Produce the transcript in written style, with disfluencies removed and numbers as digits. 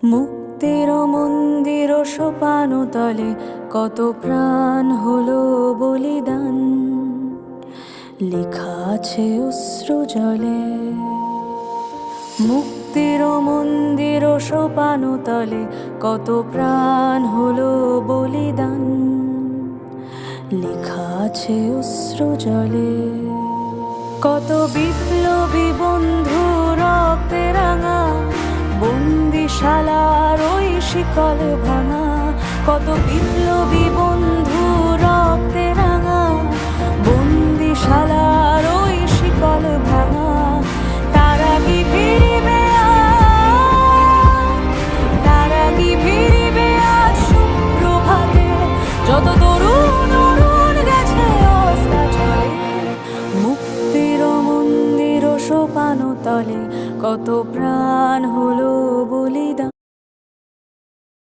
মুক্তির মন্দির সোপান তলে কত প্রাণ হলো বলিদান, লেখা আছে অশ্রু জলে। মুক্তির মন্দির সোপান তলে কত প্রাণ হলো বলিদান, লেখা আছে অশ্রু জলে। কত বিপ্লবী বন্ধু রক্তে রাঙা, বন্দিশালার ওই শিকল ভাঙা। কত বিপ্লবী বন্ধু রক্তে রাঙা, বন্দিশালা